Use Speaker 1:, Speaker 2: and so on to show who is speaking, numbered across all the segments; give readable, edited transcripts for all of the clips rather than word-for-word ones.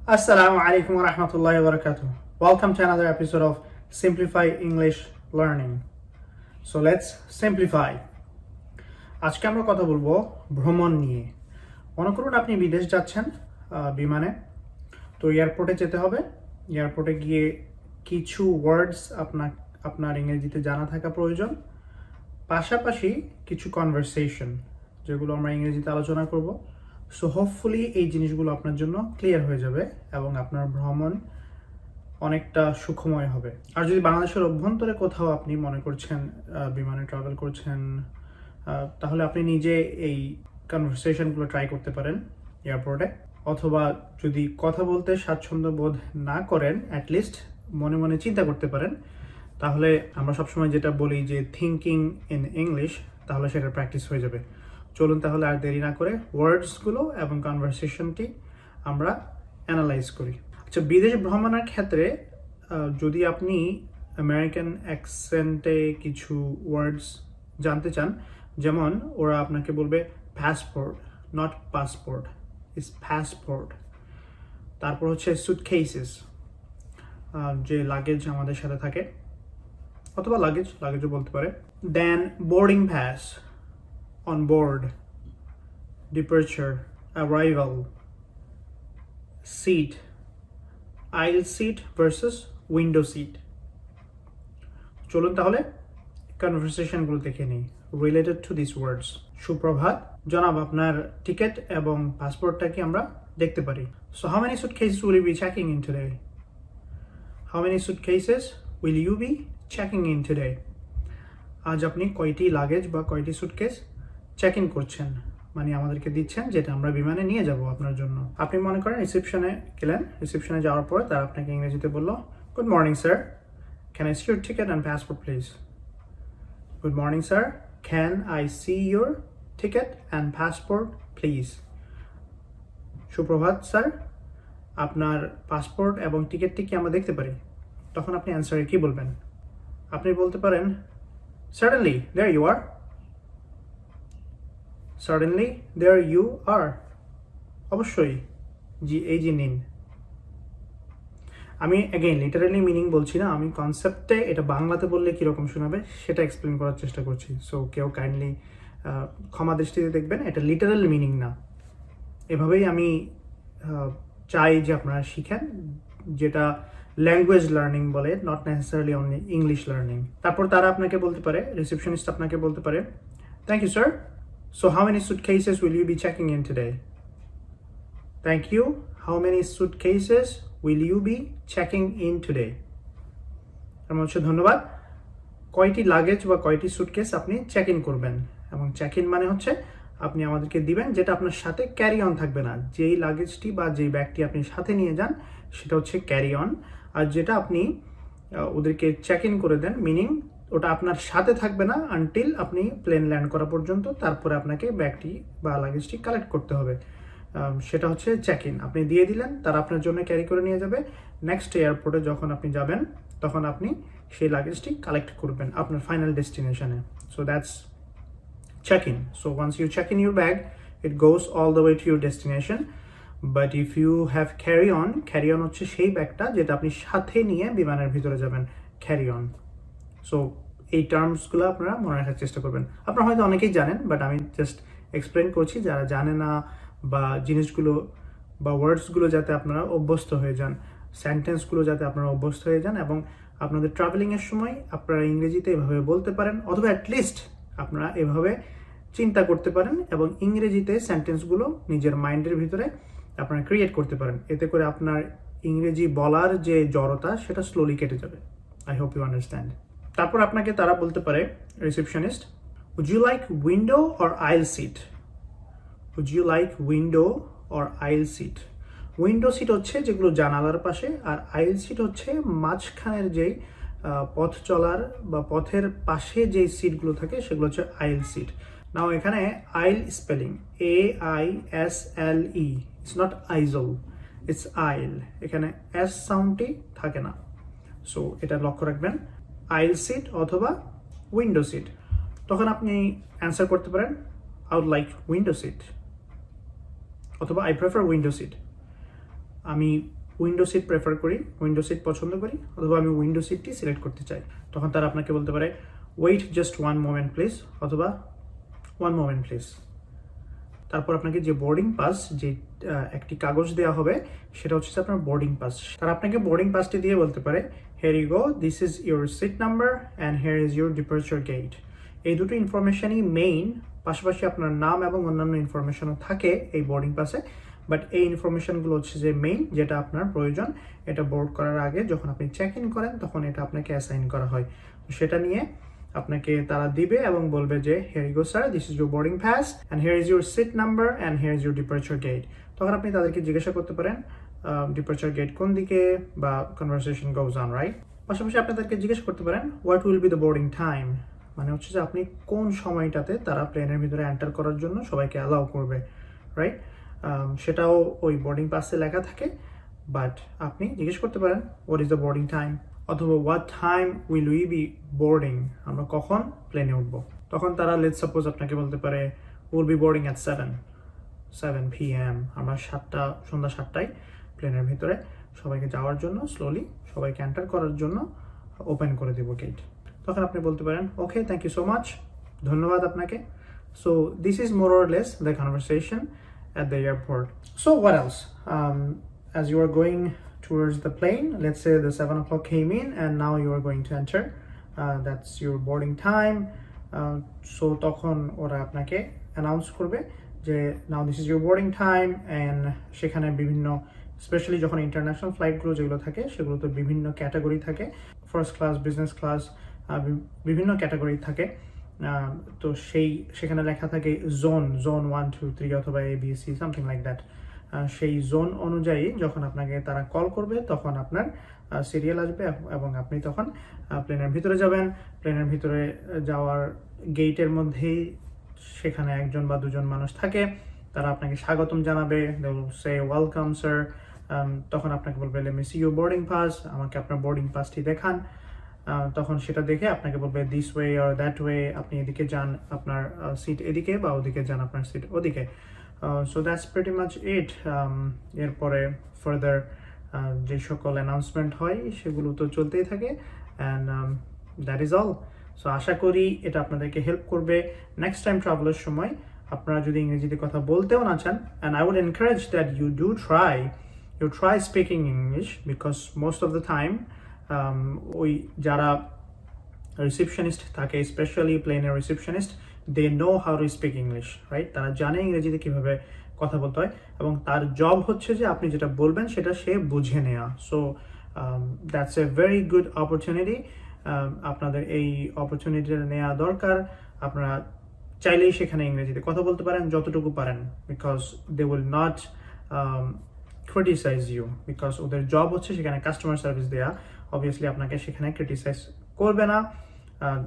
Speaker 1: Assalamu alaikum wa rahmatullahi wa barakatuh. Welcome to another episode of Simplify English Learning. So let's simplify. আজকে আমরা কথা বলবো ভ্রমণ নিয়ে। মনে করুন আপনি বিদেশ যাচ্ছেন বিমানে, তো এয়ারপোর্টে যেতে হবে। এয়ারপোর্টে গিয়ে কিছু ওয়ার্ডস আপনার ইংরেজিতে জানা থাকা প্রয়োজন, পাশাপাশি কিছু কনভারসেশন যেগুলো আমরা ইংরেজিতে আলোচনা করব। সো হোপফুলি এই জিনিসগুলো আপনার জন্য ক্লিয়ার হয়ে যাবে এবং আপনার ভ্রমণ অনেকটা সুখময় হবে। আর যদি বাংলাদেশের অভ্যন্তরে কোথাও আপনি মনে করছেন বিমানে ট্রাভেল করছেন, তাহলে আপনি নিজে এই কনভারসেশনগুলো ট্রাই করতে পারেন এয়ারপোর্টে। অথবা যদি কথা বলতে স্বাচ্ছন্দ্য বোধ না করেন, অ্যাটলিস্ট মনে মনে চিন্তা করতে পারেন, তাহলে আমরা সবসময় যেটা বলি যে থিঙ্কিং ইন ইংলিশ, তাহলে সেটা প্র্যাকটিস হয়ে যাবে। চলুন তাহলে আর দেরি না করে ওয়ার্ডসগুলো এবং কনভারসেশনটি আমরা অ্যানালাইজ করি। আচ্ছা, বিদেশ ভ্রমণের ক্ষেত্রে যদি আপনি আমেরিকান অ্যাকসেন্টে কিছু ওয়ার্ডস জানতে চান, যেমন ওরা আপনাকে বলবে প্যাসপোর্ট, নট পাসপোর্ট, ইজ প্যাসপোর্ট। তারপর হচ্ছে সুটকেসেস, যে লাগেজ আমাদের সাথে থাকে, অথবা লাগেজও বলতে পারে। Then boarding pass, on board, departure, arrival, seat, aisle seat versus window seat. চলুন তাহলে কনভারসেশনগুলো দেখে নিই রিলেটেড টু দিস ওয়ার্ডস। সুপ্রভাত জনাব, আপনার টিকিট এবং পাসপোর্টটা কি আমরা দেখতে পারি? So how many suitcases will you be checking in today? How many suitcases will you be checking in today? আজ আপনি কয়টি লাগেজ বা কয়টি সুটকেস চেক ইন করছেন, মানে আমাদেরকে দিচ্ছেন, যেটা আমরা বিমানে নিয়ে যাব আপনার জন্য। আপনি মনে করেন রিসেপশনে গেলেন, রিসেপশনে যাওয়ার পরে তারা আপনাকে ইংরেজিতে বললো, good morning sir, can I see your ticket and passport please? Good morning sir, can I see your ticket and passport please? সুপ্রভাত স্যার, আপনার পাসপোর্ট এবং টিকিটটি কি আমরা দেখতে পারি? তখন আপনি অ্যান্সারে কি বলবেন? আপনি বলতে পারেন, certainly, there you are. Certainly, there you are. অবশ্যই, জি এই যে নিন। আমি অ্যাগেইন লিটারালি মিনিং বলছি না, আমি কনসেপ্টে এটা বাংলাতে বললে কীরকম শোনাবে সেটা এক্সপ্লেন করার চেষ্টা করছি। সো কেউ কাইন্ডলি ক্ষমা দৃষ্টিতে দেখবেন, এটা লিটারাল মিনিং না। এভাবেই আমি চাই যে আপনারা শিখেন, যেটা ল্যাঙ্গুয়েজ লার্নিং বলে, not necessarily only English learning. তারপর তারা আপনাকে বলতে পারে, রিসেপশনিস্ট আপনাকে বলতে পারে, thank you sir, so how many suitcases will you be checking in today? Thank you. How many suitcases will you be checking in today? আমার হচ্ছে ধন্যবাদ, কয়টি লাগেজ বা কয়টি সুটকেস আপনি চেক ইন করবেন? এবং চেক ইন মানে হচ্ছে আপনি আমাদেরকে দিবেন যেটা আপনার সাথে ক্যারি অন থাকবে না। যেই লাগেজটি বা যেই ব্যাগটি আপনি সাথে নিয়ে যান সেটা হচ্ছে ক্যারি অন, আর যেটা আপনি ওদেরকে চেক ইন করে দেন, মিনিং ওটা আপনার সাথে থাকবে না আনটিল আপনি প্লেন ল্যান্ড করা পর্যন্ত। তারপরে আপনাকে ব্যাগটি বা লাগেজটি কালেক্ট করতে হবে, সেটা হচ্ছে চেক ইন। আপনি দিয়ে দিলেন, তারা আপনার জন্য ক্যারি করে নিয়ে যাবে। নেক্সট এয়ারপোর্টে যখন আপনি যাবেন, তখন আপনি সেই লাগেজটি কালেক্ট করবেন আপনার ফাইনাল ডেস্টিনেশনে। So that's check in. So once you check in your bag, it goes all the way to your destination. But if you have carry on হচ্ছে সেই ব্যাগটা যেটা আপনি সাথে নিয়ে বিমানের ভিতরে যাবেন, ক্যারি অন। সো এই টার্মসগুলো আপনারা মনে রাখার চেষ্টা করবেন। আপনারা হয়তো অনেকেই জানেন, বাট আমি জাস্ট এক্সপ্লেন করছি যারা জানে না, বা জিনিসগুলো বা ওয়ার্ডসগুলো যাতে আপনারা অভ্যস্ত হয়ে যান, সেন্টেন্সগুলো যাতে আপনারা অভ্যস্ত হয়ে যান, এবং আপনাদের ট্রাভেলিংয়ের সময় আপনারা ইংরেজিতে এভাবে বলতে পারেন, অথবা অ্যাটলিস্ট আপনারা এভাবে চিন্তা করতে পারেন এবং ইংরেজিতে সেন্টেন্সগুলো নিজের মাইন্ডের ভিতরে আপনারা ক্রিয়েট করতে পারেন। এতে করে আপনার ইংরেজি বলার যে জড়তা সেটা স্লোলি কেটে যাবে। I hope you understand. তারপর আপনাকে তারা বলতে পারে, receptionist, would you like window or aisle seat? Would you like window or aisle seat? Window seat হচ্ছে যেগুলো জানালার পাশে, আর আইল সিট হচ্ছে মাঝখানের যেই পথ চলার বা পথের পাশে যে সিটগুলো থাকে সেগুলো হচ্ছে আইল সিট। নাও এখানে আইল spelling AISLE, it's not Aizawl, it's আইল। এখানে এস সাউন্ডটি থাকে না, সো এটা লক্ষ্য রাখবেন। আইল সিট অথবা উইন্ডো সিট। তখন আপনি অ্যান্সার করতে পারেন, I would like window seat, অথবা আই প্রেফার উইন্ডো সিট। আমি উইন্ডো সিট প্রেফার করি, উইন্ডো সিট পছন্দ করি, অথবা আমি উইন্ডো সিটটি সিলেক্ট করতে চাই, তখন তারা আপনাকে বলতে পারে ওয়েট জাস্ট 1 মোমেন্ট প্লিজ, অথবা 1 মোমেন্ট প্লিজ। তারপর আপনাকে যে বোর্ডিং পাস, যে একটি কাগজ দেওয়া হবে, সেটা হচ্ছে আপনার বোর্ডিং পাস। তারা আপনাকে বোর্ডিং পাসটি দিয়ে বলতে পারে here you go, this is your seat number and here is your departure gate. এই দুটো ইনফরমেশনই মেইন, পাশাপাশি আপনার নাম এবং অন্যান্য ইনফরমেশনও থাকে এই বোর্ডিং পাসে, বাট এই ইনফরমেশনগুলো হচ্ছে যে মেইন, যেটা আপনার প্রয়োজন এটা বোর্ড করার আগে যখন আপনি চেক ইন করেন তখন এটা আপনাকে অ্যাসাইন করা হয়। সেটা নিয়ে আপনাকে তারা দিবে এবং বলবে যে here you go sir, this is your boarding pass and here is your seat number and here is your departure gate. তখন আপনি তাদেরকে জিজ্ঞাসা করতে পারেন ডিপার্চার গেট কোন দিকে, বা কনভারসেশন গোজ অন, রাইট? পাশাপাশি আপনি তাদেরকে জিজ্ঞাসা করতে পারেন what will be the boarding time, মানে হচ্ছে যে আপনি কোন সময়টাতে তারা প্লেনের ভিতরে এন্টার করার জন্য সবাইকে অ্যালাউ করবে, রাইট? সেটাও ওই বোর্ডিং পাসে লেখা থাকে, বাট আপনি জিজ্ঞেস করতে পারেন what is the boarding time, অথবা what time will we be boarding, আমরা কখন প্লেনে উঠবো। তখন তারা লেটস সাপোজ আপনাকে বলতে পারে will be boarding at 7 PM, আমরা সন্ধ্যা 7টায় প্লেনের ভিতরে সবাইকে যাওয়ার জন্য, স্লোলি সবাইকে এন্টার করার জন্য ওপেন করে দেবো গেট। তখন আপনি বলতে পারেন ওকে, থ্যাংক ইউ সো মাচ, ধন্যবাদ আপনাকে। So this is more or less the conversation at the airport. So what else? As you are going towards the plane, let's say the 7 o'clock came in and now you are going to enter. That's your boarding time. So তখন ওরা আপনাকে announce করবে যে now this is your boarding time, and সেখানে বিভিন্ন, specially যখন international ফ্লাইটগুলো যেগুলো থাকে সেগুলোতে বিভিন্ন ক্যাটাগরি থাকে, ফার্স্ট ক্লাস, বিজনেস ক্লাস, বিভিন্ন ক্যাটাগরি থাকে। তো সেখানে লেখা থাকে জোন 1, 2, 3 অথবা ABC, সামথিং লাইক দ্যাট। সেই জোন অনুযায়ী যখন আপনাকে তারা কল করবে তখন আপনার সিরিয়াল আসবে এবং আপনি তখন প্লেনের ভিতরে যাবেন। প্লেনের ভিতরে যাওয়ার গেটের মধ্যেই সেখানে একজন বা দুজন মানুষ থাকে, তারা আপনাকে স্বাগতম জানাবে, they will say welcome sir. তখন আপনাকে বলবে let me see your boarding pass, আমাকে আপনার বোর্ডিং পাসটি দেখান। তখন সেটা দেখে আপনাকে বলবে this way or that way, আপনি এদিকে যান, আপনার সিট এদিকে, বা ওদিকে যান, আপনার সিট ওদিকে। সো দ্যাটস প্রিটি মাচ ইট। এরপরে ফার্দার যে সকল অ্যানাউন্সমেন্ট হয় সেগুলো তো চলতেই থাকে, and that is all. So আশা করি এটা আপনাদেরকে হেল্প করবে নেক্সট টাইম ট্রাভেলের সময়। আপনারা যদি ইংরেজিতে কথা বলতেও না চান, and I would encourage that you try speaking English, because most of the time ওই যারা রিসেপশনিস্ট থাকে, স্পেশালি প্লেনের receptionist, they know how to speak English, right? তারা জানে ইংরেজিতে কীভাবে কথা বলতে হয়, এবং তার জব হচ্ছে যে আপনি যেটা বলবেন সেটা সে বুঝে নেওয়া। So that's a very good opportunity. আপনাদের এই অপরচুনিটিটা নেওয়া দরকার। আপনারা চাইলেই সেখানে ইংরেজিতে কথা বলতে পারেন যতটুকু পারেন, because they will not criticize you, because ওদের জব হচ্ছে সেখানে কাস্টমার সার্ভিস দেওয়া। অবভিয়াসলি আপনাকে সেখানে ক্রিটিসাইজ করবে না,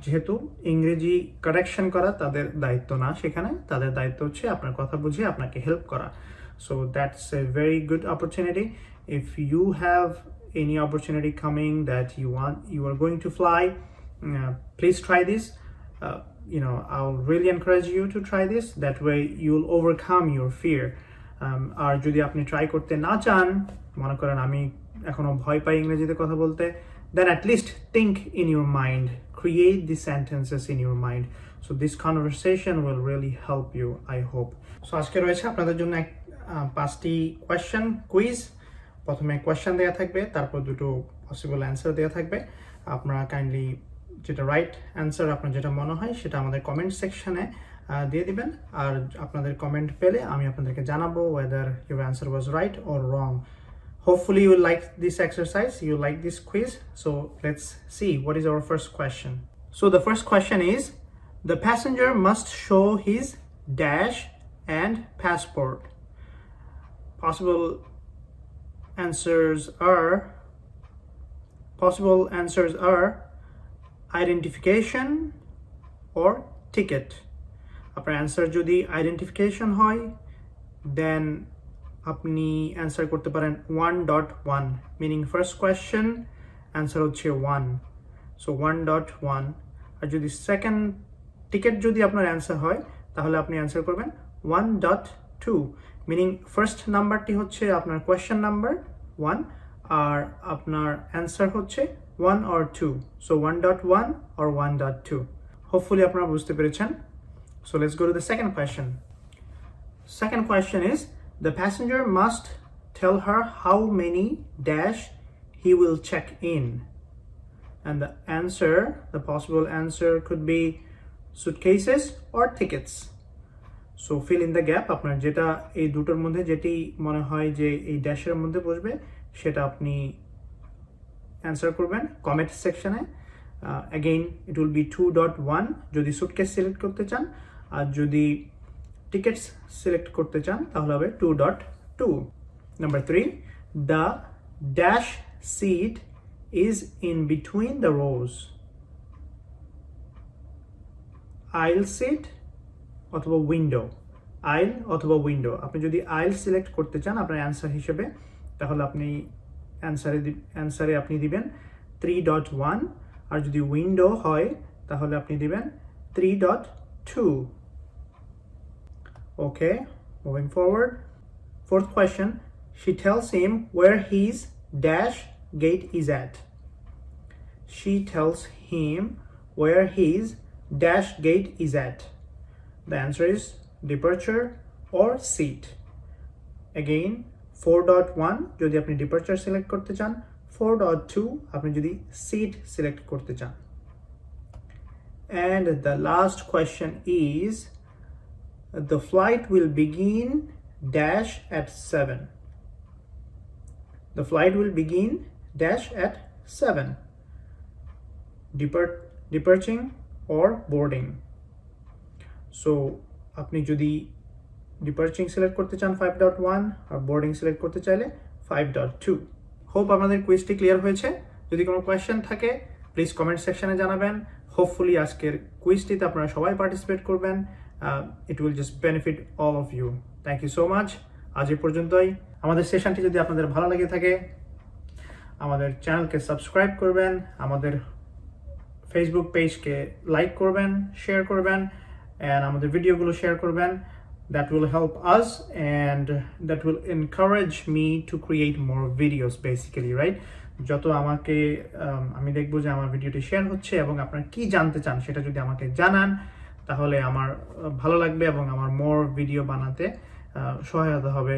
Speaker 1: যেহেতু ইংরেজি কারেকশন করা তাদের দায়িত্ব না, সেখানে তাদের দায়িত্ব হচ্ছে আপনার কথা বুঝে আপনাকে হেল্প করা। So that's a very good opportunity. If you have any opportunity coming that you are going to fly, please try this. I'll really encourage you to try this. That way you'll overcome your fear. আর যদি আপনি try করতে না চান, মনে করেন আমি এখনো ভয় পাই ইংরেজিতে কথা বলতে, then at least think in your mind, create the sentences in your mind. So this conversation will really help you, I hope. So আজকে রয়েছে আপনাদের জন্য 5টি কোয়েশ্চেন কুইজ। প্রথমে কোয়েশ্চেন দেওয়া থাকবে, তারপর দুটো পসিবল অ্যান্সার দেওয়া থাকবে। আপনারা কাইন্ডলি যেটা রাইট অ্যান্সার আপনার যেটা মনে হয় সেটা আমাদের কমেন্ট সেকশনে দিয়ে দিবেন, আর আপনাদের কমেন্ট পেলে আমি আপনাদেরকে জানাবো whether your answer was right or wrong. Hopefully you like this exercise, you like this quiz. So let's see what is our first question. So the first question is, the passenger must show his dash and passport. Possible answers are identification or ticket. আপনার answer যদি identification হয়, দেন আপনি answer করতে পারেন 1.1, meaning first question answer হচ্ছে 1, so 1.1। আর যদি second ticket যদি আপনার অ্যান্সার হয়, তাহলে আপনি অ্যান্সার করবেন 1.2, মিনিং ফার্স্ট নাম্বারটি হচ্ছে আপনার কোয়েশ্চেন নাম্বার, 1 আর আপনার অ্যান্সার হচ্ছে 1 or 2, so 1.1 or 1.2. Hopefully আপনারা বুঝতে পেরেছেন. So let's go to the second question. Second question is, the passenger must tell her how many dash he will check in. And the answer, the possible answer could be suitcases or tickets. So fill in the gap. আপনার যেটা এই দুটোর মধ্যে যেটি মনে হয় যে এই ড্যাশের মধ্যে বসবে সেটা আপনি অ্যান্সার করবেন কমেন্ট সেকশনে. Again it will be 2.1 যদি সুটকেস সিলেক্ট করতে চান, আর যদি টিকেটস সিলেক্ট করতে চান তাহলে হবে 2.2. Number 3, the dash seat is in between the rows. Aisle seat অথবা উইন্ডো, আইল অথবা উইন্ডো. আপনি যদি আইল সিলেক্ট করতে চান আপনার অ্যান্সার হিসেবে, তাহলে আপনি অ্যান্সারে আপনি দিবেন 3.1, আর যদি উইন্ডো হয় তাহলে আপনি দিবেন 3.2. Okay, moving forward. Fourth question, she tells him where his dash gate is at. She tells him where his dash gate is at. The answer is departure or seat. Again 4.1 যদি আপনি departure select করতে চান, 4.2 আপনি যদি seat select করতে চান. And the last question is, the flight will begin dash at 7. The flight will begin dash at 7. Departing or boarding. So আপনি যদি ডিপার্চিং সিলেক্ট করতে চান 5.1 আর বোর্ডিং সিলেক্ট করতে চাইলে 5.2. হোপ আপনাদের কুইজটি ক্লিয়ার হয়েছে. যদি কোনো কোয়েশ্চেন থাকে প্লিজ কমেন্ট সেকশনে জানাবেন. হোপফুলি আজকের কুইজটিতে আপনারা সবাই পার্টিসিপেট করবেন. It will just benefit all of you. Thank you so much. আজ এই পর্যন্তই. আমাদের সেশনটি যদি আপনাদের ভালো লেগে থাকে আমাদের চ্যানেলকে সাবস্ক্রাইব করবেন, আমাদের ফেসবুক পেজকে লাইক করবেন, শেয়ার করবেন, and আমাদের ভিডিওগুলো শেয়ার করবেন. That will help us and that will encourage me to create more videos basically, right? যত আমাকে আমি দেখবো যে আমার ভিডিওটি শেয়ার হচ্ছে এবং আপনারা কি জানতে চান সেটা যদি আমাকে জানান তাহলে আমার ভালো লাগবে এবং আমার মোর ভিডিও বানাতে সহায়তা হবে.